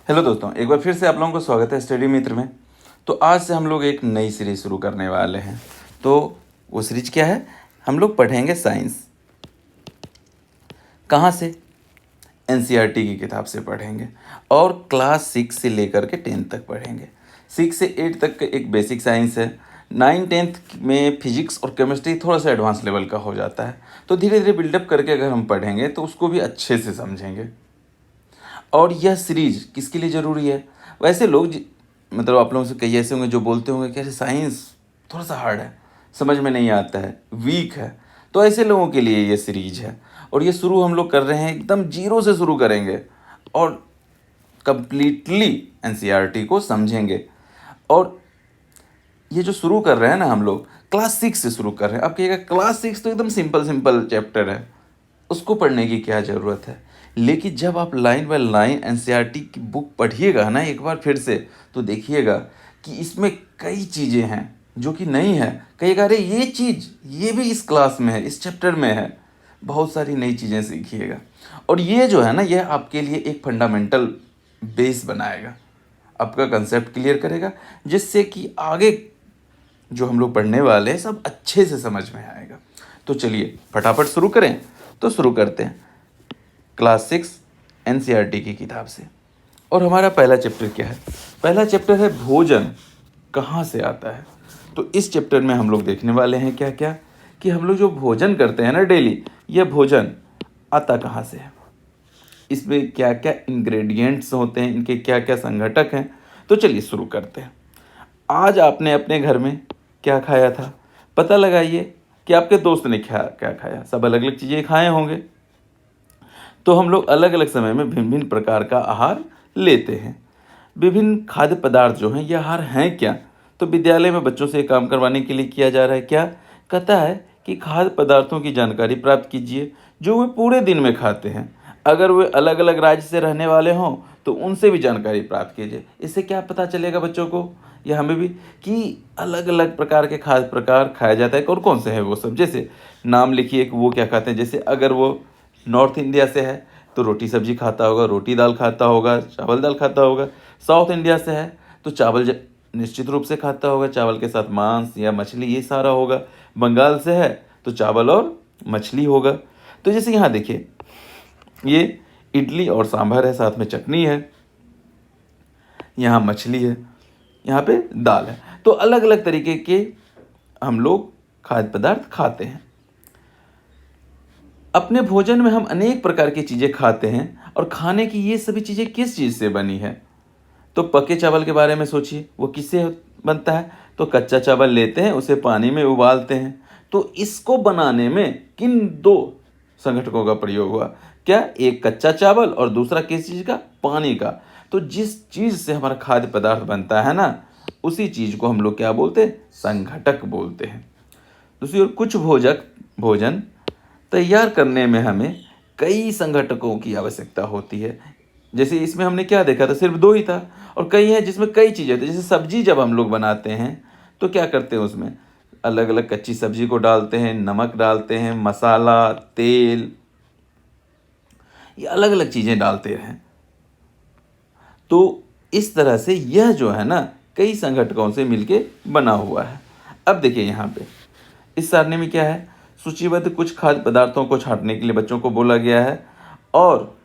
Hello दोस्तों, एक बार फिर से आप लोगों को स्वागत है स्टडी मित्र में। तो आज से हम लोग एक नई सीरीज शुरू करने वाले हैं। तो वो सीरीज क्या है? हम लोग पढ़ेंगे साइंस। कहाँ से? एनसीईआरटी की किताब से पढ़ेंगे और क्लास 6 से लेकर के 10 तक पढ़ेंगे। 6 से 8 तक का एक बेसिक साइंस है। 9-10 में फिजिक्स और केमिस्ट्री थोड़ा सा एडवांस लेवल का हो जाता है। तो धीरे धीरे बिल्डअप करके अगर हम पढ़ेंगे तो उसको भी अच्छे से समझेंगे। और यह सीरीज किसके लिए ज़रूरी है? वैसे लोग मतलब आप लोगों से कई ऐसे होंगे जो बोलते होंगे कि अरे साइंस थोड़ा सा हार्ड है, समझ में नहीं आता है, वीक है। तो ऐसे लोगों के लिए ये सीरीज है। और ये शुरू हम लोग कर रहे हैं, एकदम जीरो से शुरू करेंगे और कंप्लीटली एनसीईआरटी को समझेंगे। और ये जो शुरू कर रहे हैं ना, हम लोग क्लास 6 से शुरू कर रहे हैं। अब कहिएगा क्लास 6 तो एकदम सिंपल सिंपल चैप्टर है, उसको पढ़ने की क्या ज़रूरत है? लेकिन जब आप लाइन बाय लाइन एनसीईआरटी की बुक पढ़िएगा ना एक बार फिर से, तो देखिएगा कि इसमें कई चीज़ें हैं जो कि नहीं है। कहिएगा अरे ये चीज़ ये भी इस क्लास में है, इस चैप्टर में है। बहुत सारी नई चीज़ें सीखिएगा। और ये जो है ना, ये आपके लिए एक फंडामेंटल बेस बनाएगा, आपका कंसेप्ट क्लियर करेगा, जिससे कि आगे जो हम लोग पढ़ने वाले हैं सब अच्छे से समझ में आएगा। तो चलिए फटाफट शुरू करें। तो शुरू करते हैं क्लास 6 एनसीईआरटी की किताब से। और हमारा पहला चैप्टर क्या है? पहला चैप्टर है भोजन कहाँ से आता है। तो इस चैप्टर में हम लोग देखने वाले हैं क्या क्या, कि हम लोग जो भोजन करते हैं ना डेली, यह भोजन आता कहाँ से है, इसमें क्या क्या इंग्रेडिएंट्स होते हैं, इनके क्या क्या संघटक हैं। तो चलिए शुरू करते हैं। आज आपने अपने घर में क्या खाया था? पता लगाइए कि आपके दोस्त ने क्या क्या खाया। सब अलग अलग चीज़ें खाए होंगे। तो हम लोग अलग अलग समय में भिन्न भिन्न प्रकार का आहार लेते हैं। विभिन्न खाद्य पदार्थ जो हैं ये आहार हैं क्या? तो विद्यालय में बच्चों से काम करवाने के लिए किया जा रहा है क्या? कहता है कि खाद्य पदार्थों की जानकारी प्राप्त कीजिए जो वे पूरे दिन में खाते हैं। अगर वे अलग अलग राज्य से रहने वाले हों तो उनसे भी जानकारी प्राप्त कीजिए। इससे क्या पता चलेगा बच्चों को या हमें भी, कि अलग अलग प्रकार के खाद्य प्रकार खाया जाता है और कौन से हैं वो सब। जैसे नाम लिखिए कि वो क्या खाते हैं। जैसे अगर वो नॉर्थ इंडिया से है तो रोटी सब्जी खाता होगा, रोटी दाल खाता होगा, चावल दाल खाता होगा। साउथ इंडिया से है तो चावल निश्चित रूप से खाता होगा, चावल के साथ मांस या मछली ये सारा होगा। बंगाल से है तो चावल और मछली होगा। तो जैसे यहाँ देखिए, ये इडली और सांभर है, साथ में चटनी है, यहाँ मछली है, यहाँ पे दाल है। तो अलग अलग तरीके के हम लोग खाद्य पदार्थ खाते हैं। अपने भोजन में हम अनेक प्रकार की चीज़ें खाते हैं और खाने की ये सभी चीज़ें किस चीज़ से बनी है? तो पके चावल के बारे में सोचिए, वो किससे बनता है? तो कच्चा चावल लेते हैं, उसे पानी में उबालते हैं। तो इसको बनाने में किन दो संघटकों का प्रयोग हुआ? क्या? एक कच्चा चावल और दूसरा किस चीज़ का? पानी का। तो जिस चीज़ से हमारा खाद्य पदार्थ बनता है ना, उसी चीज़ को हम लोग क्या बोलते हैं? संघटक बोलते हैं। दूसरी ओर कुछ भोजन तैयार करने में हमें कई संघटकों की आवश्यकता होती है। जैसे इसमें हमने क्या देखा था, सिर्फ 2 ही था। और कई है जिसमें कई चीज़ें होती है। जैसे सब्जी जब हम लोग बनाते हैं तो क्या करते हैं, उसमें अलग अलग कच्ची सब्जी को डालते हैं, नमक डालते हैं, मसाला, तेल, ये अलग अलग चीज़ें डालते हैं। तो इस तरह से यह जो है ना, कई संघटकों से मिलके बना हुआ है। अब देखिए यहाँ पे इस सारणी में क्या है, सूचीबद्ध कुछ खाद्य पदार्थों को छांटने के लिए बच्चों को बोला गया है और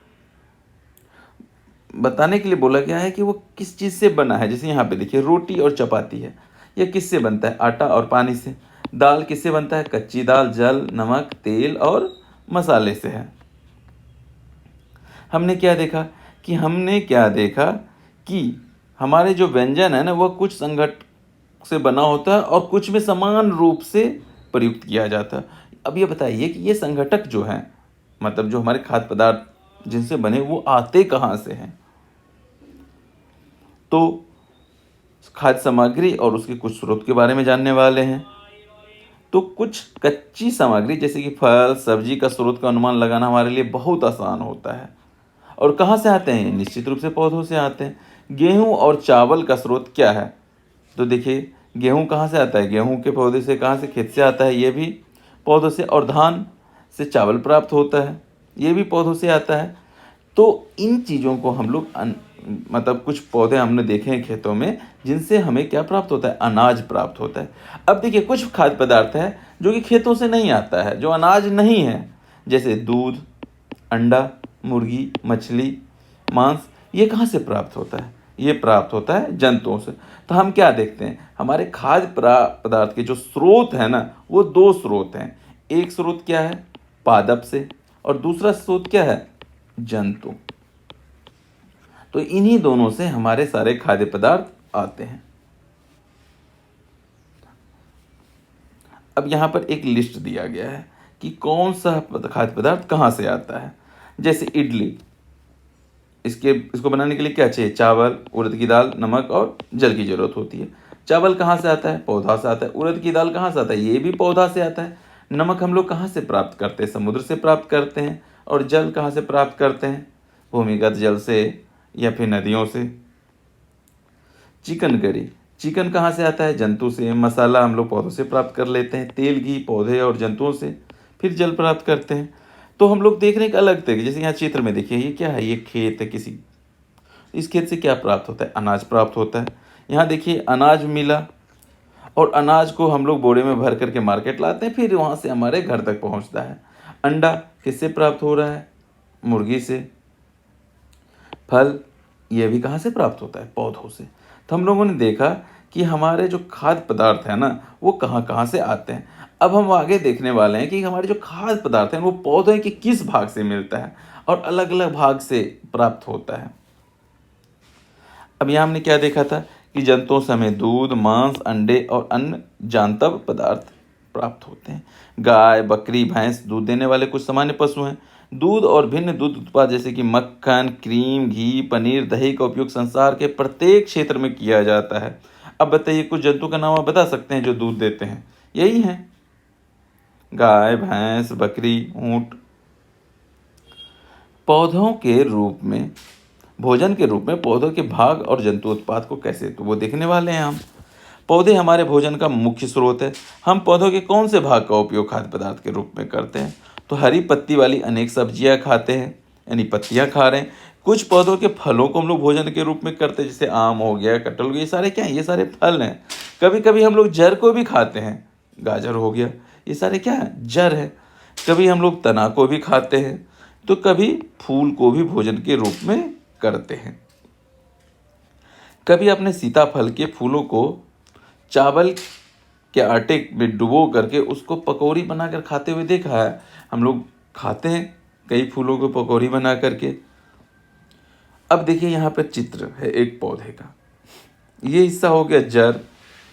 बताने के लिए बोला गया है कि वो किस चीज़ से बना है। जैसे यहाँ पे देखिए रोटी और चपाती है, यह किससे बनता है? आटा और पानी से। दाल किससे बनता है? कच्ची दाल, जल, नमक, तेल और मसाले से है। हमने क्या देखा कि हमारे जो व्यंजन है ना, वह कुछ संघटक से बना होता है और कुछ में समान रूप से प्रयुक्त किया जाता है। अब ये बताइए कि ये संघटक जो हैं, मतलब जो हमारे खाद्य पदार्थ जिनसे बने, वो आते कहाँ से हैं? तो खाद्य सामग्री और उसके कुछ स्रोत के बारे में जानने वाले हैं। तो कुछ कच्ची सामग्री जैसे कि फल सब्जी का स्रोत का अनुमान लगाना हमारे लिए बहुत आसान होता है। और कहाँ से आते हैं? निश्चित रूप से पौधों से आते हैं। गेहूं और चावल का स्रोत क्या है? तो देखिए गेहूं कहाँ से आता है? गेहूं के पौधे से, कहाँ से? खेत से आता है, ये भी पौधों से। और धान से चावल प्राप्त होता है, ये भी पौधों से आता है। तो इन चीज़ों को हम लोग मतलब कुछ पौधे हमने देखे हैं खेतों में जिनसे हमें क्या प्राप्त होता है, अनाज प्राप्त होता है। अब देखिए कुछ खाद्य पदार्थ है जो कि खेतों से नहीं आता है, जो अनाज नहीं है, जैसे दूध, अंडा, मुर्गी, मछली, मांस, ये कहाँ से प्राप्त होता है, ये प्राप्त होता है जंतुओं से। तो हम क्या देखते हैं, हमारे खाद्य पदार्थ के जो स्रोत है ना, वो दो स्रोत हैं। एक स्रोत क्या है, पादप से, और दूसरा स्रोत क्या है, जंतु। तो इन्हीं दोनों से हमारे सारे खाद्य पदार्थ आते हैं। अब यहाँ पर एक लिस्ट दिया गया है कि कौन सा खाद्य पदार्थ कहाँ से आता है। जैसे इडली, इसको बनाने के लिए क्या चाहिए, चावल, उड़द की दाल, नमक और जल की जरूरत होती है। चावल कहाँ से आता है, पौधा से आता है। उड़द की दाल कहाँ से आता है, ये भी पौधा से आता है। नमक हम लोग कहाँ से प्राप्त करते हैं, समुद्र से प्राप्त करते हैं। और जल कहाँ से प्राप्त करते हैं, भूमिगत जल से या फिर नदियों से। चिकन करी, चिकन कहाँ से आता है, जंतु से। मसाला हम लोग पौधों से प्राप्त कर लेते हैं। तेल, घी पौधे और जंतुओं से, फिर जल प्राप्त करते हैं। तो हम लोग देख रहे हैं एक अलग तरीके, जैसे यहाँ चित्र में देखिए, ये क्या है, ये खेत है किसी, इस खेत से क्या प्राप्त होता है, अनाज प्राप्त होता है। यहाँ देखिए अनाज मिला, और अनाज को हम लोग बोरे में भर करके मार्केट लाते हैं, फिर वहाँ से हमारे घर तक पहुँचता है। अंडा किससे प्राप्त हो रहा है, मुर्गी से। फल, ये भी कहाँ से प्राप्त होता है, पौधों से। तो हम लोगों ने देखा कि हमारे जो खाद्य पदार्थ है ना, वो कहाँ कहाँ से आते हैं। अब हम आगे देखने वाले हैं कि हमारे जो खाद्य पदार्थ हैं वो पौधे के किस भाग से मिलता है और अलग अलग भाग से प्राप्त होता है। अब यहाँ हमने क्या देखा था कि जंतुओं से हमें दूध, मांस, अंडे और अन्य जांतव पदार्थ प्राप्त होते हैं। गाय, बकरी, भैंस दूध देने वाले कुछ सामान्य पशु हैं। दूध और भिन्न दूध उत्पाद जैसे कि मक्खन, क्रीम, घी, पनीर, दही का उपयोग संसार के प्रत्येक क्षेत्र में किया जाता है। अब बताइए कुछ जंतु का नाम आप बता सकते हैं जो दूध देते हैं, यही हैं, गाय, भैंस, बकरी, ऊंट। पौधों के रूप में, भोजन के रूप में पौधों के भाग और जंतु उत्पाद को कैसे, तो वो देखने वाले हैं हम। पौधे हमारे भोजन का मुख्य स्रोत है। हम पौधों के कौन से भाग का उपयोग खाद्य पदार्थ के रूप में करते हैं, तो हरी पत्ती वाली अनेक सब्जियां खाते हैं, यानी पत्तियां खा रहे हैं। कुछ पौधों के फलों को हम लोग भोजन के रूप में करते हैं, जैसे आम हो गया, कटहल हो गया, ये सारे क्या हैं, ये सारे फल हैं। कभी कभी हम लोग जड़ को भी खाते हैं, गाजर हो गया, ये सारे क्या है, जड़ है। कभी हम लोग तना को भी खाते हैं, तो कभी फूल को भी भोजन के रूप में करते हैं। कभी अपने सीताफल के फूलों को चावल के आटे में डुबो करके उसको पकौड़ी बनाकर खाते हुए देखा है। हम लोग खाते हैं कई फूलों को पकौड़ी बना करके। अब देखिए यहाँ पर चित्र है एक पौधे का, ये हिस्सा हो गया जड़,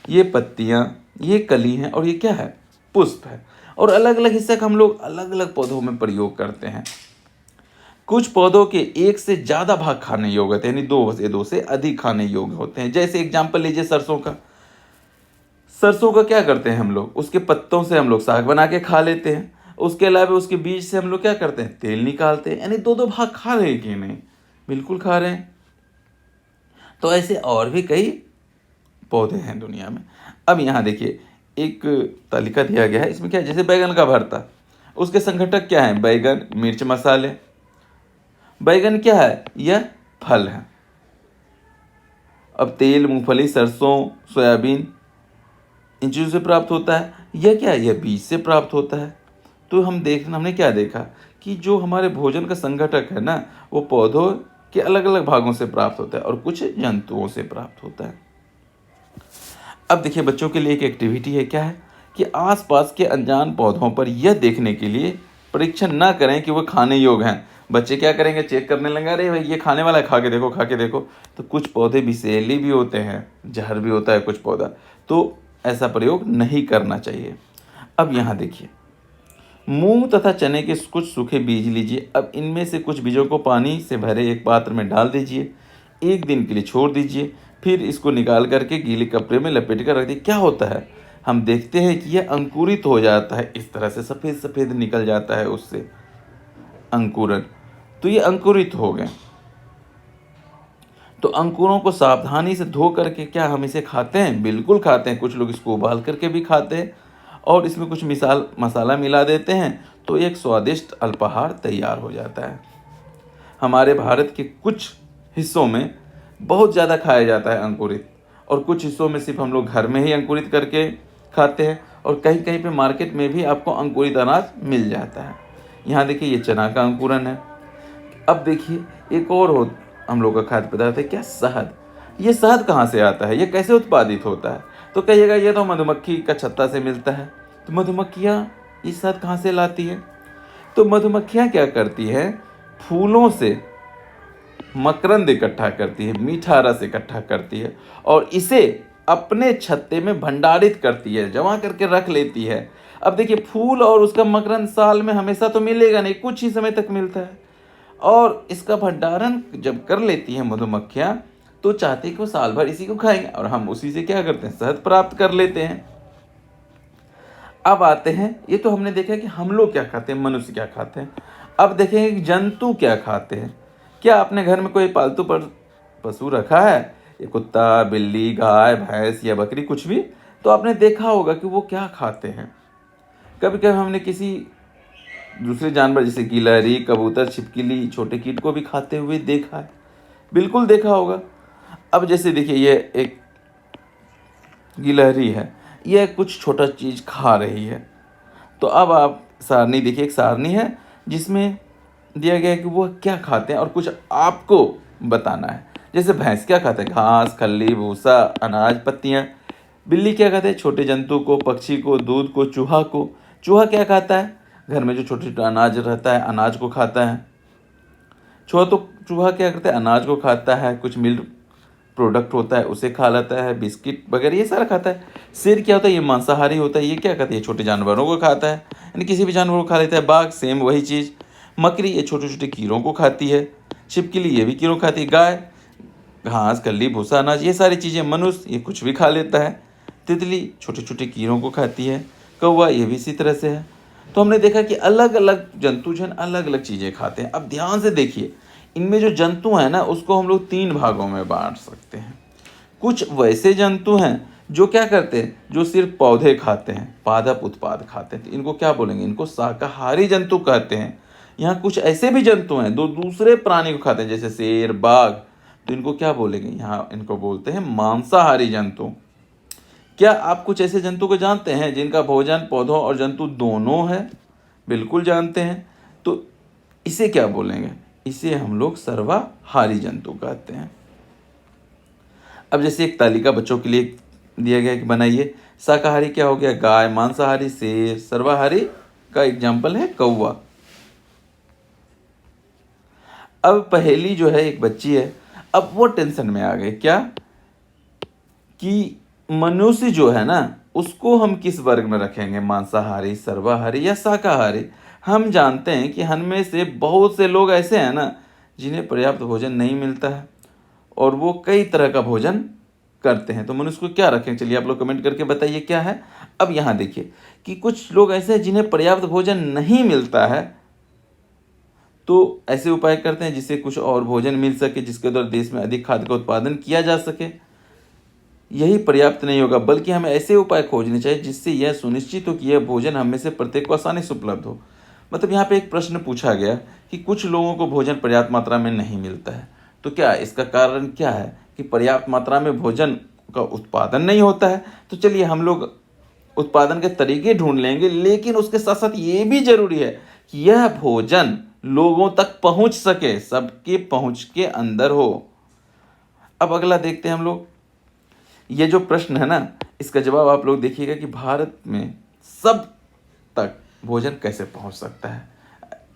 ये पत्तियाँ, ये कली हैं, और ये क्या है, पुष्प है। और अलग अलग हिस्से का हम लोग अलग अलग पौधों में प्रयोग करते हैं। कुछ पौधों के एक से ज़्यादा भाग खाने योग्य होते हैं, यानी दो से अधिक खाने योग्य होते हैं। जैसे एग्जाम्पल लीजिए सरसों का। सरसों का क्या करते हैं हम लोग, उसके पत्तों से हम लोग साग बना के खा लेते हैं। उसके अलावा उसके बीज से हम लोग क्या करते हैं, तेल निकालते हैं। यानी दो भाग खा रहे हैं कि नहीं, बिल्कुल खा रहे हैं। तो ऐसे और भी कई पौधे हैं दुनिया में। अब यहाँ देखिए एक तालिका दिया गया है, इसमें क्या है, जैसे बैगन का भरता, उसके संघटक क्या हैं, बैगन, मिर्च, मसाले। बैगन क्या है, यह फल है। अब तेल, मूंगफली, सरसों, सोयाबीन, इन चीज़ों से प्राप्त होता है। यह क्या है, यह बीज से प्राप्त होता है। तो हमने क्या देखा कि जो हमारे भोजन का संघटक है ना, वो पौधों के अलग अलग भागों से प्राप्त होता है और कुछ जंतुओं से प्राप्त होता है। अब देखिए बच्चों के लिए एक एक्टिविटी है, क्या है कि आसपास के अनजान पौधों पर यह देखने के लिए परीक्षण ना करें कि वो खाने योग्य हैं। बच्चे क्या करेंगे, चेक करने लगा, अरे भाई ये खाने वाला है, खा के देखो, खा के देखो। तो कुछ पौधे विषैले भी होते हैं, जहर भी होता है कुछ पौधा, तो ऐसा प्रयोग नहीं करना चाहिए। अब यहाँ देखिए, मूंग तथा चने के कुछ सूखे बीज लीजिए। अब इनमें से कुछ बीजों को पानी से भरे एक पात्र में डाल दीजिए, 1 दिन के लिए छोड़ दीजिए, फिर इसको निकाल करके गीले कपड़े में लपेट कर रख दीजिए। क्या होता है, हम देखते हैं कि यह अंकुरित हो जाता है, इस तरह से सफ़ेद सफ़ेद निकल जाता है उससे अंकुरन। तो ये अंकुरित हो गए। तो अंकुरों को सावधानी से धो करके क्या हम इसे खाते हैं, बिल्कुल खाते हैं। कुछ लोग इसको उबाल करके भी खाते हैं और इसमें कुछ मसाला मिला देते हैं, तो एक स्वादिष्ट अल्पाहार तैयार हो जाता है। हमारे भारत के कुछ हिस्सों में बहुत ज़्यादा खाया जाता है अंकुरित, और कुछ हिस्सों में सिर्फ हम लोग घर में ही अंकुरित करके खाते हैं, और कहीं कहीं पे मार्केट में भी आपको अंकुरित अनाज मिल जाता है। यहाँ देखिए ये चना का अंकुरन है। अब देखिए एक और हो हम लोग का खाद्य पदार्थ है क्या, शहद। ये शहद कहाँ से आता है, ये कैसे उत्पादित होता है? तो कहिएगा ये तो मधुमक्खी का छत्ता से मिलता है। तो मधुमक्खियाँ ये शहद कहाँ से लाती है? तो मधुमक्खियाँ क्या करती है, फूलों से मकरंद इकट्ठा करती है, मीठा रस इकट्ठा करती है, और इसे अपने छत्ते में भंडारित करती है, जमा करके रख लेती है। अब देखिए फूल और उसका मकरंद साल में हमेशा तो मिलेगा नहीं, कुछ ही समय तक मिलता है, और इसका भंडारण जब कर लेती है मधुमक्खियाँ तो चाहते हैं कि वो साल भर इसी को खाएंगे, और हम उसी से क्या करते हैं, शहद प्राप्त कर लेते हैं। अब आते हैं, ये तो हमने देखा कि हम लोग क्या खाते हैं, मनुष्य क्या खाते हैं। अब देखेंगे कि जंतु क्या खाते हैं। क्या आपने घर में कोई पालतू पशु रखा है, ये कुत्ता, बिल्ली, गाय, भैंस या बकरी, कुछ भी, तो आपने देखा होगा कि वो क्या खाते हैं। कभी कभी हमने किसी दूसरे जानवर जैसे गिलहरी, कबूतर, छिपकली, छोटे कीट को भी खाते हुए देखा है, बिल्कुल देखा होगा। अब जैसे देखिए ये एक गिलहरी है, यह कुछ छोटा चीज़ खा रही है। तो अब आप सारणी देखिए, एक सारणी है जिसमें दिया गया है कि वो क्या खाते हैं और कुछ आपको बताना है। जैसे भैंस क्या खाते हैं, घास, खल्ली, भूसा, अनाज, पत्तियाँ। बिल्ली क्या खाते हैं, छोटे जंतु को, पक्षी को, दूध को, चूहा को। चूहा क्या खाता है, घर में जो छोटे छोटे अनाज रहता है, अनाज को खाता है। चूहा क्या करता है, अनाज को खाता है, कुछ मिल्क प्रोडक्ट होता है उसे खा लेता है, बिस्किट वगैरह ये सारा खाता है। शेर क्या होता है, ये मांसाहारी होता है, ये क्या खाता है, ये छोटे जानवरों को खाता है, यानी किसी भी जानवर को खा लेता है। बाघ सेम वही चीज़। मकड़ी ये छोटे छोटे कीड़ों को खाती है। छिपकली ये भी कीड़ों खाती है। गाय घास, कल्ली, भूसा, अनाज ये सारी चीज़ें। मनुष्य ये कुछ भी खा लेता है। तितली छोटे छोटे कीड़ों को खाती है। कौवा ये भी इसी तरह से है। तो हमने देखा कि अलग अलग जंतु जो है अलग अलग चीज़ें खाते हैं। अब ध्यान से देखिए, इनमें जो जंतु हैं ना उसको हम लोग 3 भागों में बांट सकते हैं। कुछ वैसे जंतु हैं जो क्या करते हैं, जो सिर्फ पौधे खाते हैं, पादप उत्पाद खाते हैं, तो इनको क्या बोलेंगे, इनको शाकाहारी जंतु कहते हैं। यहाँ कुछ ऐसे भी जंतु हैं जो दूसरे प्राणी को खाते हैं, जैसे शेर, बाघ, तो इनको क्या बोलेंगे, यहाँ इनको बोलते हैं मांसाहारी जंतु। क्या आप कुछ ऐसे जंतु को जानते हैं जिनका भोजन पौधों और जंतु दोनों है? बिल्कुल जानते हैं। तो इसे क्या बोलेंगे, इसे हम लोग सर्वाहारी जंतु कहते हैं। अब जैसे एक तालिका बच्चों के लिए दिया गया कि बनाइए। शाकाहारी क्या हो गया, गाय, मांसाहारी शेर, सर्वाहारी का एग्जाम्पल है कौवा। अब पहेली जो है, एक बच्ची है, अब वो टेंशन में आ गए क्या कि मनुष्य जो है ना उसको हम किस वर्ग में रखेंगे, मांसाहारी, सर्वाहारी या शाकाहारी। हम जानते हैं कि हम में से बहुत से लोग ऐसे हैं ना जिन्हें पर्याप्त भोजन नहीं मिलता है और वो कई तरह का भोजन करते हैं। तो मनुष्य को क्या रखें, चलिए आप लोग कमेंट करके बताइए क्या है। अब यहाँ देखिए कि कुछ लोग ऐसे हैं जिन्हें पर्याप्त भोजन नहीं मिलता है, तो ऐसे उपाय करते हैं जिससे कुछ और भोजन मिल सके, जिसके द्वारा देश में अधिक खाद्य का उत्पादन किया जा सके। यही पर्याप्त नहीं होगा, बल्कि हमें ऐसे उपाय खोजने चाहिए जिससे यह सुनिश्चित हो कि यह भोजन हम में से प्रत्येक को आसानी से उपलब्ध हो। मतलब यहाँ पे एक प्रश्न पूछा गया कि कुछ लोगों को भोजन पर्याप्त मात्रा में नहीं मिलता है, तो क्या इसका कारण क्या है कि पर्याप्त मात्रा में भोजन का उत्पादन नहीं होता है। तो चलिए हम लोग उत्पादन के तरीके ढूंढ लेंगे, लेकिन उसके साथ साथ ये भी जरूरी है कि यह भोजन लोगों तक पहुंच सके, सबके पहुंच के अंदर हो। अब अगला देखते हैं हम लोग। ये जो प्रश्न है ना इसका जवाब आप लोग देखिएगा कि भारत में सब तक भोजन कैसे पहुंच सकता है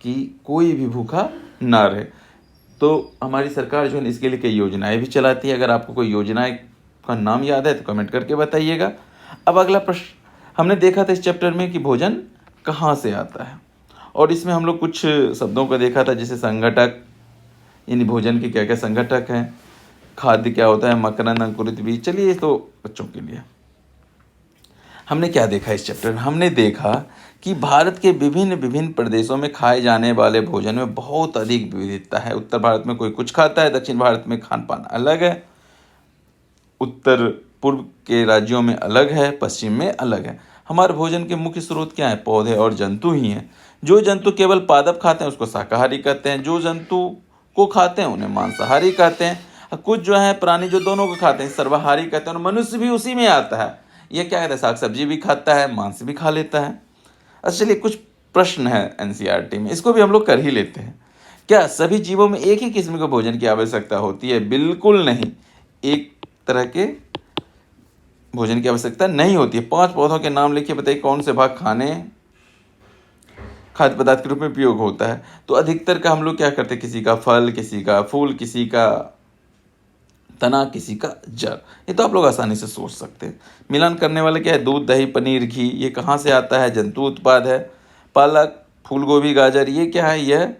कि कोई भी भूखा ना रहे। तो हमारी सरकार जो है इसके लिए कई योजनाएं भी चलाती है। अगर आपको कोई योजनाएं का नाम याद है तो कमेंट करके बताइएगा। अब अगला प्रश्न हमने देखा था इस चैप्टर में कि भोजन कहाँ से आता है, और इसमें हम लोग कुछ शब्दों को देखा था, जैसे संघटक, यानी भोजन के क्या क्या संघटक हैं, खाद्य क्या होता है, मकरंद, अंकुरित बीज। चलिए ये तो बच्चों के लिए। हमने क्या देखा इस चैप्टर में, हमने देखा कि भारत के विभिन्न विभिन्न प्रदेशों में खाए जाने वाले भोजन में बहुत अधिक विविधता है। उत्तर भारत में कोई कुछ खाता है, दक्षिण भारत में खान पान अलग है, उत्तर पूर्व के राज्यों में अलग है, पश्चिम में अलग है। हमारे भोजन के मुख्य स्रोत क्या है, पौधे और जंतु ही हैं। जो जंतु केवल पादप खाते हैं उसको शाकाहारी कहते हैं, जो जंतु को खाते हैं उन्हें मांसाहारी कहते हैं। कुछ जो है प्राणी जो दोनों को खाते हैं, सर्वाहारी कहते हैं, और मनुष्य भी उसी में आता है। ये क्या कहता है, साग सब्जी भी खाता है, मांस भी खा लेता है। अच्छा चलिए, कुछ प्रश्न है एनसीईआरटी में, इसको भी हम लोग कर ही लेते हैं। क्या सभी जीवों में एक ही किस्म के भोजन की आवश्यकता होती है? बिल्कुल नहीं, एक तरह के भोजन की आवश्यकता नहीं होती है। 5 पौधों के नाम लिखिए, बताइए कौन से भाग खाद्य पदार्थ के रूप में उपयोग होता है। तो अधिकतर का हम लोग क्या करते हैं, किसी का फल, किसी का फूल, किसी का तना, किसी का जड़। ये तो आप लोग आसानी से सोच सकते हैं। मिलन करने वाले क्या है, दूध, दही, पनीर, घी। ये कहाँ से आता है, जंतु उत्पाद है। पालक, फूल गोभी, गाजर, ये क्या है, यह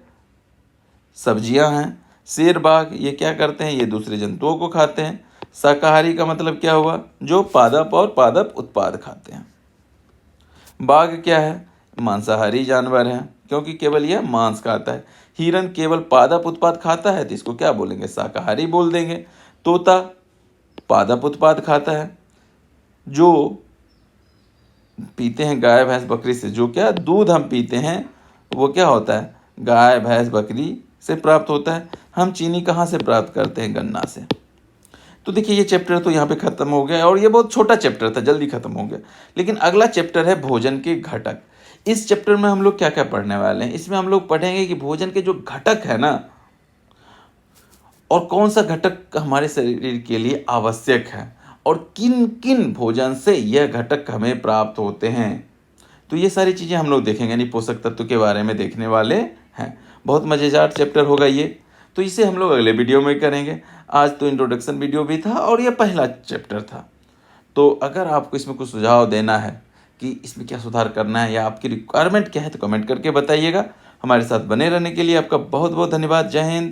सब्जियां हैं। शेर, बाघ, ये क्या करते हैं, ये दूसरे जंतुओं को खाते हैं। शाकाहारी का मतलब क्या हुआ, जो पादप और पादप उत्पाद खाते हैं। बाघ क्या है, मांसाहारी जानवर है, क्योंकि केवल यह मांस खाता है। हिरन केवल पादप उत्पाद खाता है, तो इसको क्या बोलेंगे, शाकाहारी बोल देंगे। तोता पादप उत्पाद खाता है। जो पीते हैं गाय, भैंस, बकरी से, जो क्या दूध हम पीते हैं, वो क्या होता है, गाय, भैंस, बकरी से प्राप्त होता है। हम चीनी कहाँ से प्राप्त करते हैं, गन्ना से। तो देखिए, ये चैप्टर तो यहाँ पे ख़त्म हो गया, और ये बहुत छोटा चैप्टर था, जल्दी ख़त्म हो गया। लेकिन अगला चैप्टर है भोजन के घटक। इस चैप्टर में हम लोग क्या क्या पढ़ने वाले हैं, इसमें हम लोग पढ़ेंगे कि भोजन के जो घटक है ना, और कौन सा घटक हमारे शरीर के लिए आवश्यक है, और किन किन भोजन से यह घटक हमें प्राप्त होते हैं। तो ये सारी चीज़ें हम लोग देखेंगे, यानी पोषक तत्व के बारे में देखने वाले हैं। बहुत मज़ेदार चैप्टर होगा ये, तो इसे हम लोग अगले वीडियो में करेंगे। आज तो इंट्रोडक्शन वीडियो भी था, और ये पहला चैप्टर था। तो अगर आपको इसमें कुछ सुझाव देना है कि इसमें क्या सुधार करना है, या आपकी रिक्वायरमेंट क्या है, तो कमेंट करके बताइएगा। हमारे साथ बने रहने के लिए आपका बहुत बहुत धन्यवाद। जय हिंद।